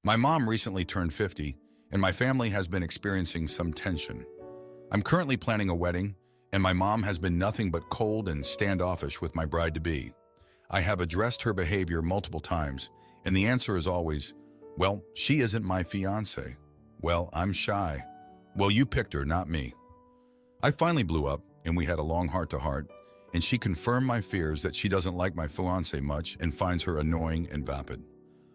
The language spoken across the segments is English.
My mom recently turned 50, and my family has been experiencing some tension. I'm currently planning a wedding, and my mom has been nothing but cold and standoffish with my bride-to-be. I have addressed her behavior multiple times, and the answer is always, well, she isn't my fiancé. Well, I'm shy. Well, you picked her, not me. I finally blew up, and we had a long heart-to-heart, and she confirmed my fears that she doesn't like my fiancé much and finds her annoying and vapid.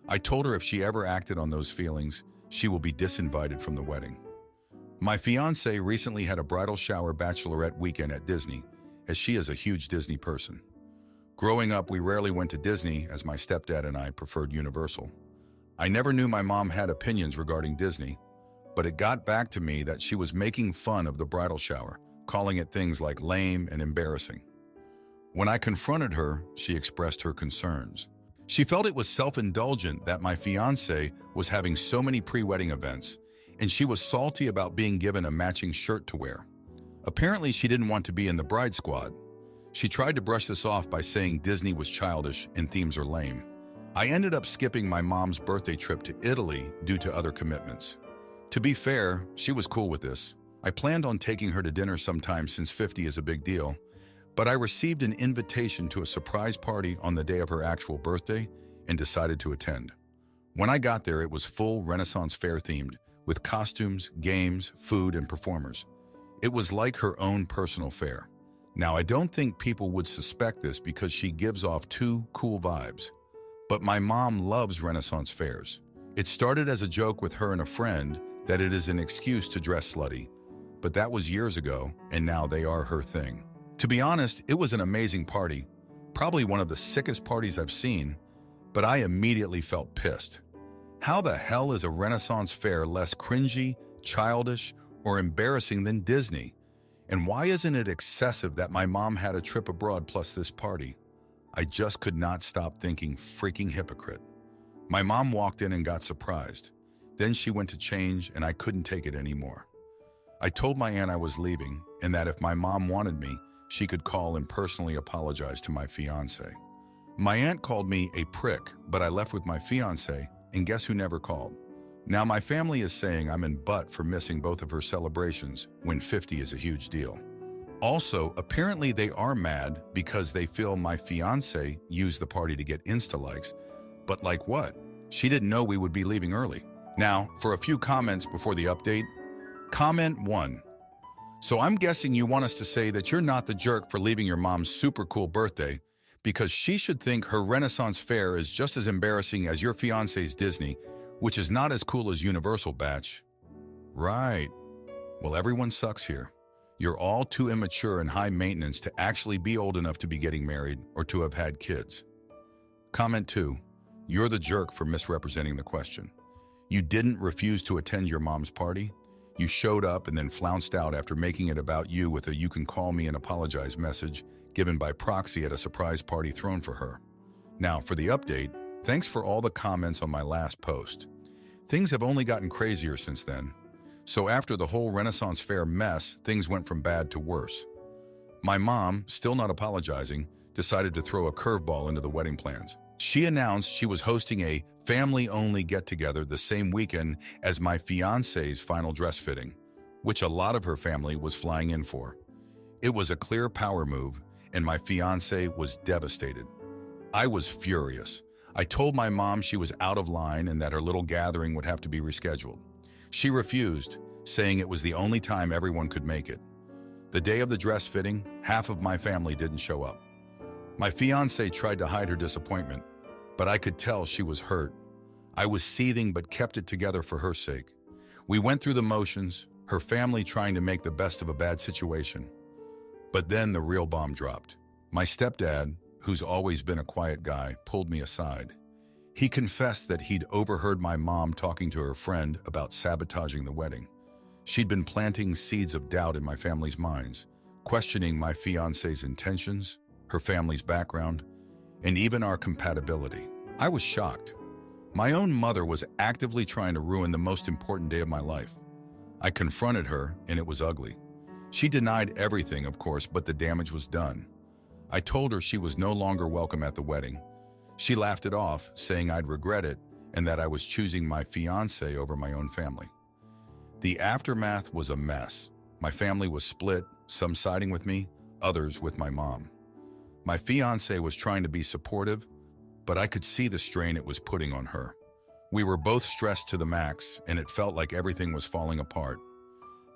I told her if she ever acted on those feelings, she will be disinvited from the wedding. My fiancé recently had a bridal shower bachelorette weekend at Disney, as she is a huge Disney person. Growing up, we rarely went to Disney as my stepdad and I preferred Universal. I never knew my mom had opinions regarding Disney, but it got back to me that she was making fun of the bridal shower, calling it things like lame and embarrassing. When I confronted her, she expressed her concerns. She felt it was self-indulgent that my fiancé was having so many pre-wedding events, and she was salty about being given a matching shirt to wear. Apparently, she didn't want to be in the bride squad. She tried to brush this off by saying Disney was childish and themes are lame. I ended up skipping my mom's birthday trip to Italy due to other commitments. To be fair, she was cool with this. I planned on taking her to dinner sometime since 50 is a big deal, but I received an invitation to a surprise party on the day of her actual birthday and decided to attend. When I got there, it was full Renaissance fair themed, with costumes, games, food, and performers. It was like her own personal fair. Now, I don't think people would suspect this because she gives off two cool vibes. But my mom loves Renaissance fairs. It started as a joke with her and a friend that it is an excuse to dress slutty, but that was years ago, and now they are her thing. To be honest, it was an amazing party, probably one of the sickest parties I've seen, but I immediately felt pissed. How the hell is a Renaissance fair less cringy, childish, or embarrassing than Disney? And why isn't it excessive that my mom had a trip abroad plus this party? I just could not stop thinking freaking hypocrite. My mom walked in and got surprised. Then she went to change and I couldn't take it anymore. I told my aunt I was leaving and that if my mom wanted me, she could call and personally apologize to my fiancé. My aunt called me a prick, but I left with my fiancé, and guess who never called? Now my family is saying I'm in butt for missing both of her celebrations when 50 is a huge deal. Also, apparently they are mad because they feel my fiancé used the party to get Insta likes, but like what? She didn't know we would be leaving early. Now, for a few comments before the update. Comment 1. So I'm guessing you want us to say that you're not the jerk for leaving your mom's super cool birthday because she should think her Renaissance fair is just as embarrassing as your fiancé's Disney, which is not as cool as Universal batch. Right. Well, everyone sucks here. You're all too immature and high maintenance to actually be old enough to be getting married or to have had kids. Comment 2. You're the jerk for misrepresenting the question. You didn't refuse to attend your mom's party. You showed up and then flounced out after making it about you with a "you can call me and apologize" message given by proxy at a surprise party thrown for her. Now, for the update, thanks for all the comments on my last post. Things have only gotten crazier since then. So after the whole Renaissance fair mess, things went from bad to worse. My mom, still not apologizing, decided to throw a curveball into the wedding plans. She announced she was hosting a family-only get-together the same weekend as my fiancé's final dress fitting, which a lot of her family was flying in for. It was a clear power move, and my fiancé was devastated. I was furious. I told my mom she was out of line and that her little gathering would have to be rescheduled. She refused, saying it was the only time everyone could make it. The day of the dress fitting, half of my family didn't show up. My fiancé tried to hide her disappointment, but I could tell she was hurt. I was seething but kept it together for her sake. We went through the motions, her family trying to make the best of a bad situation. But then the real bomb dropped. My stepdad, who's always been a quiet guy, pulled me aside. He confessed that he'd overheard my mom talking to her friend about sabotaging the wedding. She'd been planting seeds of doubt in my family's minds, questioning my fiancé's intentions, her family's background, and even our compatibility. I was shocked. My own mother was actively trying to ruin the most important day of my life. I confronted her, and it was ugly. She denied everything, of course, but the damage was done. I told her she was no longer welcome at the wedding. She laughed it off, saying I'd regret it, and that I was choosing my fiancé over my own family. The aftermath was a mess. My family was split, some siding with me, others with my mom. My fiancé was trying to be supportive, but I could see the strain it was putting on her. We were both stressed to the max, and it felt like everything was falling apart.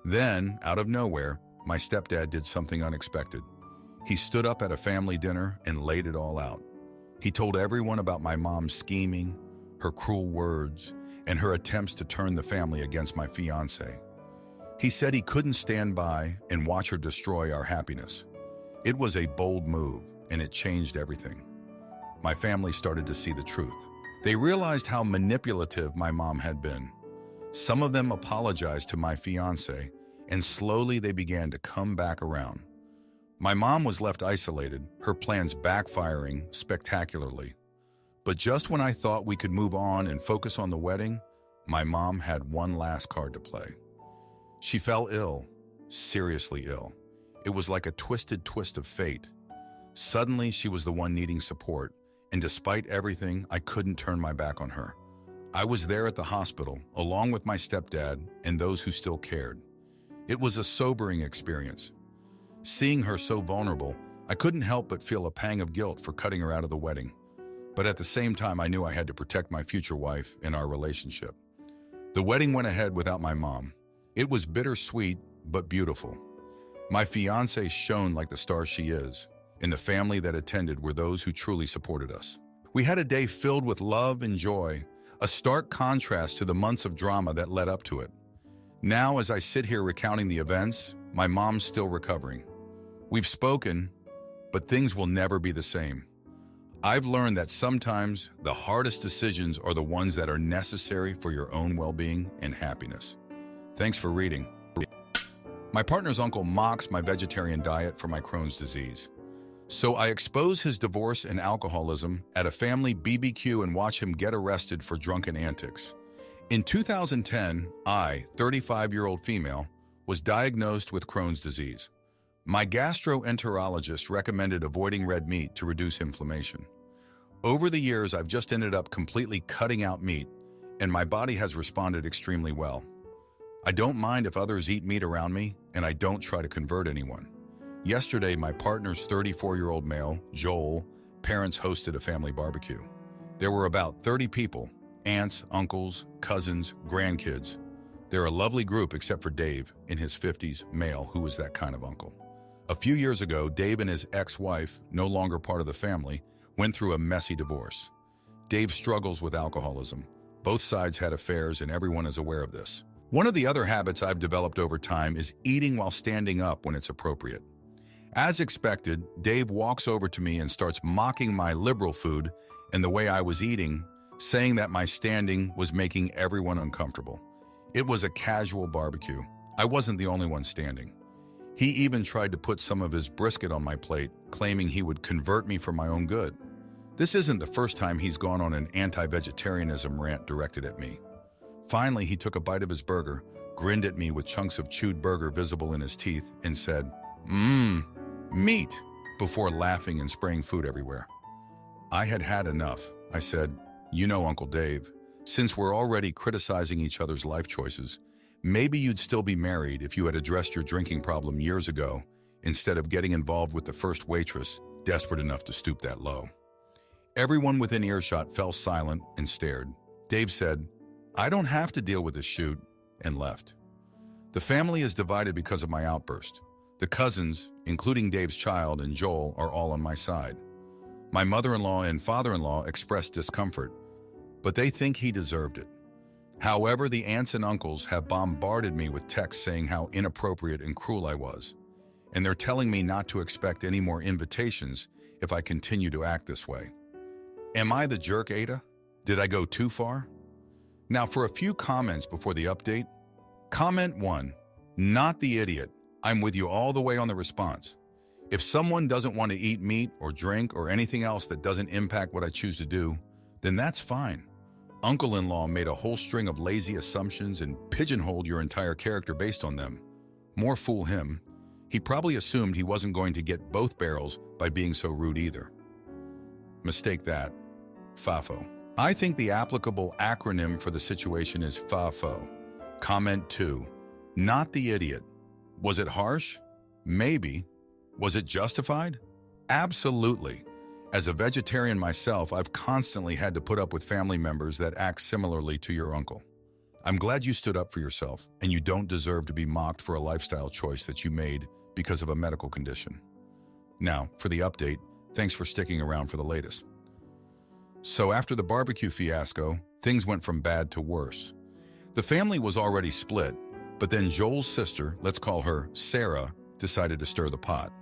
Then, out of nowhere, my stepdad did something unexpected. He stood up at a family dinner and laid it all out. He told everyone about my mom's scheming, her cruel words, and her attempts to turn the family against my fiancé. He said he couldn't stand by and watch her destroy our happiness. It was a bold move, and it changed everything. My family started to see the truth. They realized how manipulative my mom had been. Some of them apologized to my fiancé, and slowly they began to come back around. My mom was left isolated, her plans backfiring spectacularly. But just when I thought we could move on and focus on the wedding, my mom had one last card to play. She fell ill, seriously ill. It was like a twisted twist of fate. Suddenly, she was the one needing support, and despite everything, I couldn't turn my back on her. I was there at the hospital, along with my stepdad and those who still cared. It was a sobering experience. Seeing her so vulnerable, I couldn't help but feel a pang of guilt for cutting her out of the wedding. But at the same time, I knew I had to protect my future wife and our relationship. The wedding went ahead without my mom. It was bittersweet, but beautiful. My fiancée shone like the star she is, and the family that attended were those who truly supported us. We had a day filled with love and joy, a stark contrast to the months of drama that led up to it. Now, as I sit here recounting the events, my mom's still recovering. We've spoken, but things will never be the same. I've learned that sometimes the hardest decisions are the ones that are necessary for your own well-being and happiness. Thanks for reading. My partner's uncle mocks my vegetarian diet for my Crohn's disease. So I expose his divorce and alcoholism at a family BBQ and watch him get arrested for drunken antics. In 2010, I, 35-year-old female, was diagnosed with Crohn's disease. My gastroenterologist recommended avoiding red meat to reduce inflammation. Over the years, I've just ended up completely cutting out meat, and my body has responded extremely well. I don't mind if others eat meat around me, and I don't try to convert anyone. Yesterday, my partner's 34-year-old male, Joel, parents hosted a family barbecue. There were about 30 people, aunts, uncles, cousins, grandkids. They're a lovely group except for Dave, in his 50s, male, who was that kind of uncle. A few years ago, Dave and his ex-wife, no longer part of the family, went through a messy divorce. Dave struggles with alcoholism. Both sides had affairs, and everyone is aware of this. One of the other habits I've developed over time is eating while standing up when it's appropriate. As expected, Dave walks over to me and starts mocking my liberal food and the way I was eating, saying that my standing was making everyone uncomfortable. It was a casual barbecue. I wasn't the only one standing. He even tried to put some of his brisket on my plate, claiming he would convert me for my own good. This isn't the first time he's gone on an anti-vegetarianism rant directed at me. Finally, he took a bite of his burger, grinned at me with chunks of chewed burger visible in his teeth, and said, meat, before laughing and spraying food everywhere. I had had enough. I said, "You know, Uncle Dave, since we're already criticizing each other's life choices, maybe you'd still be married if you had addressed your drinking problem years ago instead of getting involved with the first waitress, desperate enough to stoop that low." Everyone within earshot fell silent and stared. Dave said, "I don't have to deal with this shoot," and left. The family is divided because of my outburst. The cousins, including Dave's child and Joel, are all on my side. My mother-in-law and father-in-law expressed discomfort, but they think he deserved it. However, the aunts and uncles have bombarded me with texts saying how inappropriate and cruel I was, and they're telling me not to expect any more invitations if I continue to act this way. Am I the jerk, Aita? Did I go too far? Now for a few comments before the update. Comment 1, not the idiot. I'm with you all the way on the response. If someone doesn't want to eat meat or drink or anything else that doesn't impact what I choose to do, then that's fine. Uncle-in-law made a whole string of lazy assumptions and pigeonholed your entire character based on them. More fool him. He probably assumed he wasn't going to get both barrels by being so rude either. Mistake that. Fafo. I think the applicable acronym for the situation is FAFO. Comment 2. Not the idiot. Was it harsh? Maybe. Was it justified? Absolutely. As a vegetarian myself, I've constantly had to put up with family members that act similarly to your uncle. I'm glad you stood up for yourself, and you don't deserve to be mocked for a lifestyle choice that you made because of a medical condition. Now, for the update, thanks for sticking around for the latest. So after the barbecue fiasco, things went from bad to worse. The family was already split, but then Joel's sister, let's call her Sarah, decided to stir the pot.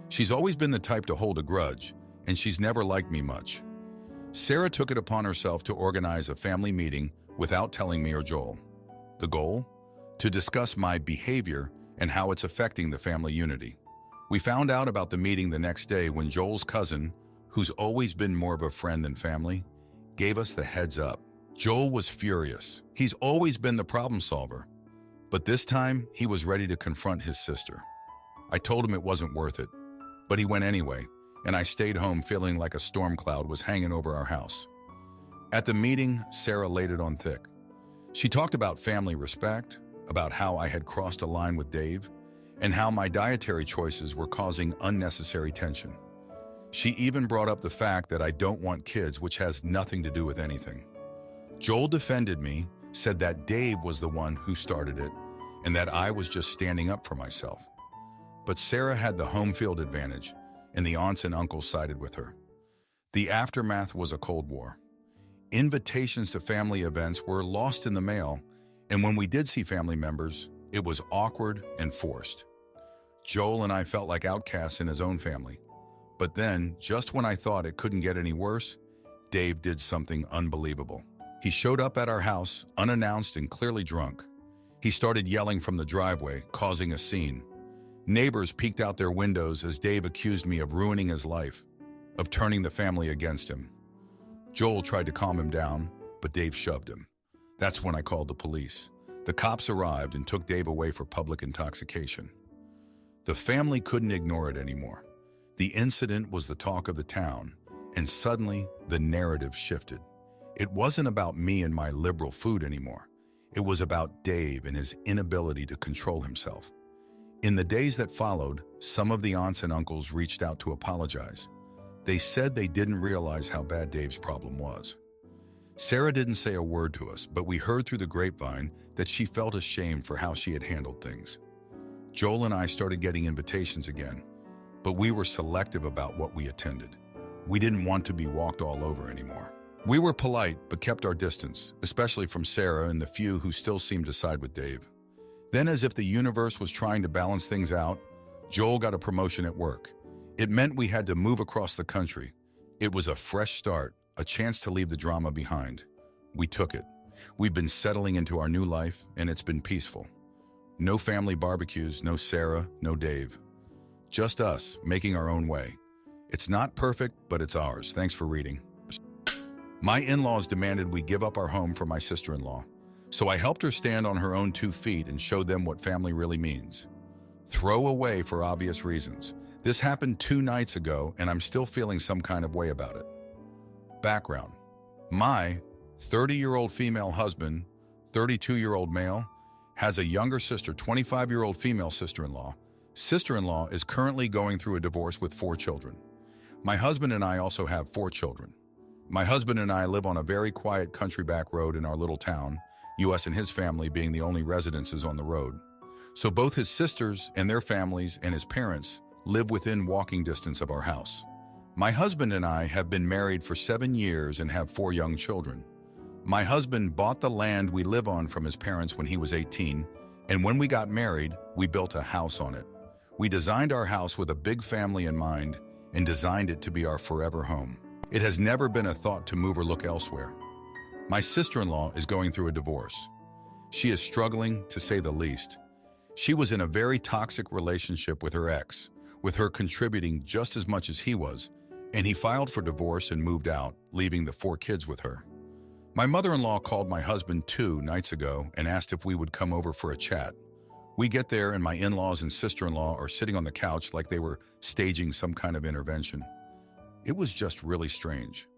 She's always been the type to hold a grudge, and she's never liked me much. Sarah took it upon herself to organize a family meeting without telling me or Joel. The goal? To discuss my behavior and how it's affecting the family unity. We found out about the meeting the next day when Joel's cousin, who's always been more of a friend than family, gave us the heads up. Joel was furious. He's always been the problem solver. But this time, he was ready to confront his sister. I told him it wasn't worth it, but he went anyway, and I stayed home feeling like a storm cloud was hanging over our house. At the meeting, Sarah laid it on thick. She talked about family respect, about how I had crossed a line with Dave, and how my dietary choices were causing unnecessary tension. She even brought up the fact that I don't want kids, which has nothing to do with anything. Joel defended me, said that Dave was the one who started it, and that I was just standing up for myself. But Sarah had the home field advantage, and the aunts and uncles sided with her. The aftermath was a Cold War. Invitations to family events were lost in the mail, and when we did see family members, it was awkward and forced. Joel and I felt like outcasts in his own family. But then, just when I thought it couldn't get any worse, Dave did something unbelievable. He showed up at our house, unannounced and clearly drunk. He started yelling from the driveway, causing a scene. Neighbors peeked out their windows as Dave accused me of ruining his life, of turning the family against him. Joel tried to calm him down, but Dave shoved him. That's when I called the police. The cops arrived and took Dave away for public intoxication. The family couldn't ignore it anymore. The incident was the talk of the town, and suddenly the narrative shifted. It wasn't about me and my liberal food anymore. It was about Dave and his inability to control himself. In the days that followed, some of the aunts and uncles reached out to apologize. They said they didn't realize how bad Dave's problem was. Sarah didn't say a word to us, but we heard through the grapevine that she felt ashamed for how she had handled things. Joel and I started getting invitations again, but we were selective about what we attended. We didn't want to be walked all over anymore. We were polite, but kept our distance, especially from Sarah and the few who still seemed to side with Dave. Then, as if the universe was trying to balance things out, Joel got a promotion at work. It meant we had to move across the country. It was a fresh start, a chance to leave the drama behind. We took it. We've been settling into our new life, and it's been peaceful. No family barbecues, no Sarah, no Dave. Just us, making our own way. It's not perfect, but it's ours. Thanks for reading. My in-laws demanded we give up our home for my sister-in-law, so I helped her stand on her own 2 feet and showed them what family really means. Throw away for obvious reasons. This happened 2 nights ago, and I'm still feeling some kind of way about it. Background. My 30-year-old female husband, 32-year-old male, has a younger sister, 25-year-old female sister-in-law. Sister-in-law is currently going through a divorce with 4 children. My husband and I also have 4 children. My husband and I live on a very quiet country back road in our little town, US and his family being the only residences on the road. So both his sisters and their families and his parents live within walking distance of our house. My husband and I have been married for 7 years and have 4 young children. My husband bought the land we live on from his parents when he was 18, and when we got married, we built a house on it. We designed our house with a big family in mind and designed it to be our forever home. It has never been a thought to move or look elsewhere. My sister-in-law is going through a divorce. She is struggling, to say the least. She was in a very toxic relationship with her ex, with her contributing just as much as he was, and he filed for divorce and moved out, leaving the 4 kids with her. My mother-in-law called my husband 2 nights ago and asked if we would come over for a chat. We get there and my in-laws and sister-in-law are sitting on the couch like they were staging some kind of intervention. It was just really strange.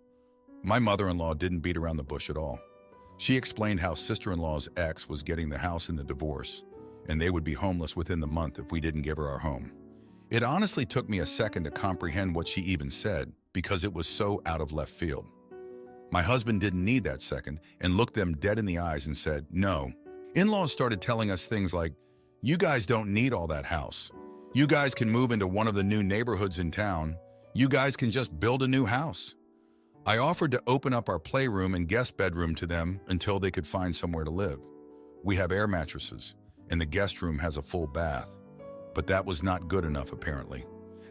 My mother-in-law didn't beat around the bush at all. She explained how sister-in-law's ex was getting the house in the divorce, and they would be homeless within the month if we didn't give her our home. It honestly took me a second to comprehend what she even said because it was so out of left field. My husband didn't need that second and looked them dead in the eyes and said, "No." In-laws started telling us things like, "You guys don't need all that house. You guys can move into one of the new neighborhoods in town. You guys can just build a new house." I offered to open up our playroom and guest bedroom to them until they could find somewhere to live. We have air mattresses, and the guest room has a full bath. But that was not good enough, apparently.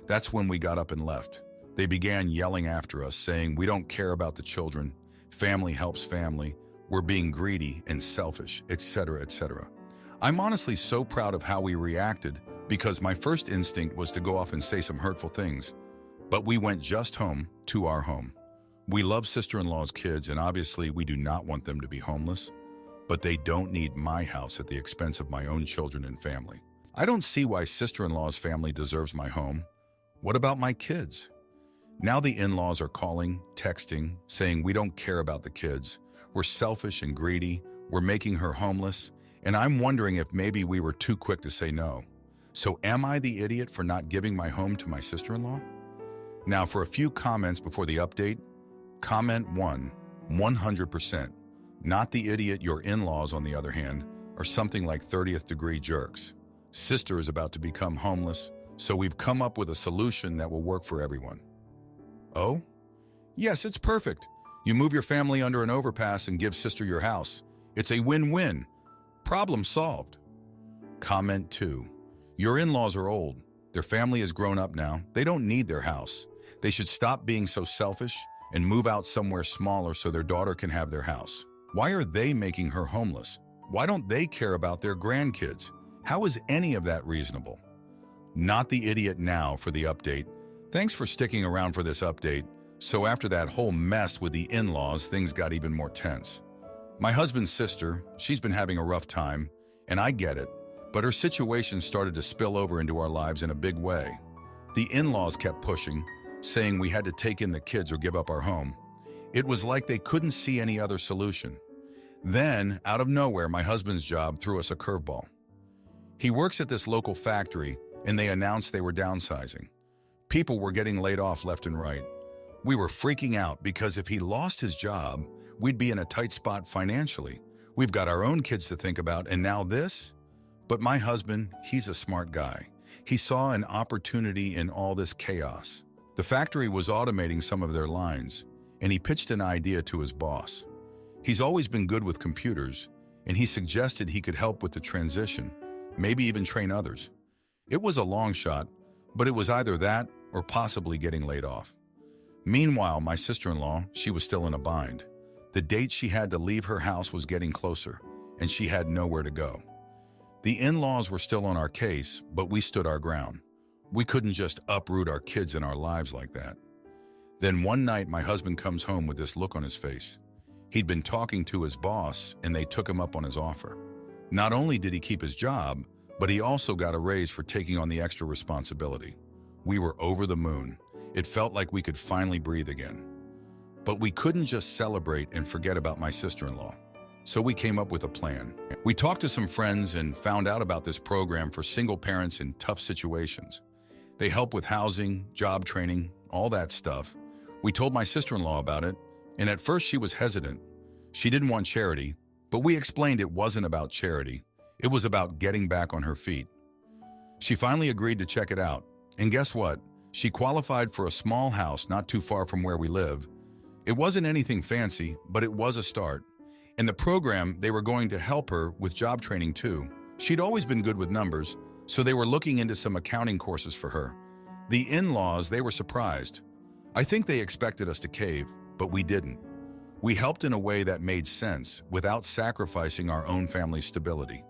That's when we got up and left. They began yelling after us, saying, "We don't care about the children. Family helps family. We're being greedy and selfish," etc., etc. I'm honestly so proud of how we reacted because my first instinct was to go off and say some hurtful things. But we went just home to our home. We love sister-in-law's kids, and obviously we do not want them to be homeless, but they don't need my house at the expense of my own children and family. I don't see why sister-in-law's family deserves my home. What about my kids? Now the in-laws are calling, texting, saying we don't care about the kids. We're selfish and greedy. We're making her homeless. And I'm wondering if maybe we were too quick to say no. So am I the idiot for not giving my home to my sister-in-law? Now for a few comments before the update. Comment 1, 100%. Not the idiot. Your in-laws, on the other hand, are something like 30th degree jerks. Sister is about to become homeless, so we've come up with a solution that will work for everyone. Oh? Yes, it's perfect. You move your family under an overpass and give sister your house. It's a win-win. Problem solved. Comment 2. Your in-laws are old. Their family is grown up now. They don't need their house. They should stop being so selfish and move out somewhere smaller so their daughter can have their house. Why are they making her homeless? Why don't they care about their grandkids? How is any of that reasonable? Not the idiot now for the update. Thanks for sticking around for this update. So after that whole mess with the in-laws, things got even more tense. My husband's sister, she's been having a rough time, and I get it, but her situation started to spill over into our lives in a big way. The in-laws kept pushing, saying we had to take in the kids or give up our home. It was like they couldn't see any other solution. Then, out of nowhere, my husband's job threw us a curveball. He works at this local factory, and they announced they were downsizing. People were getting laid off left and right. We were freaking out because if he lost his job, we'd be in a tight spot financially. We've got our own kids to think about, and now this? But my husband, he's a smart guy. He saw an opportunity in all this chaos. The factory was automating some of their lines, and he pitched an idea to his boss. He's always been good with computers, and he suggested he could help with the transition, maybe even train others. It was a long shot, but it was either that or possibly getting laid off. Meanwhile, my sister-in-law, she was still in a bind. The date she had to leave her house was getting closer, and she had nowhere to go. The in-laws were still on our case, but we stood our ground. We couldn't just uproot our kids and our lives like that. Then one night, my husband comes home with this look on his face. He'd been talking to his boss, and they took him up on his offer. Not only did he keep his job, but he also got a raise for taking on the extra responsibility. We were over the moon. It felt like we could finally breathe again. But we couldn't just celebrate and forget about my sister-in-law. So we came up with a plan. We talked to some friends and found out about this program for single parents in tough situations. They help with housing, job training, all that stuff. We told my sister-in-law about it, and at first she was hesitant. She didn't want charity, but we explained it wasn't about charity. It was about getting back on her feet. She finally agreed to check it out. And guess what? She qualified for a small house not too far from where we live. It wasn't anything fancy, but it was a start. In the program, they were going to help her with job training too. She'd always been good with numbers, so they were looking into some accounting courses for her. The in-laws, they were surprised. I think they expected us to cave, but we didn't. We helped in a way that made sense without sacrificing our own family's stability.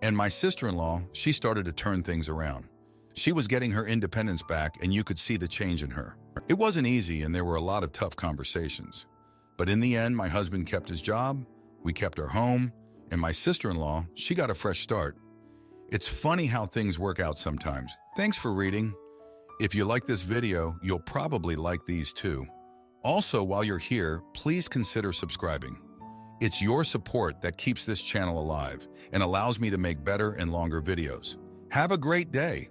And my sister-in-law, she started to turn things around. She was getting her independence back, and you could see the change in her. It wasn't easy, and there were a lot of tough conversations. But in the end, my husband kept his job, we kept our home, and my sister-in-law, she got a fresh start. It's funny how things work out sometimes. Thanks for reading. If you like this video, you'll probably like these too. Also, while you're here, please consider subscribing. It's your support that keeps this channel alive and allows me to make better and longer videos. Have a great day.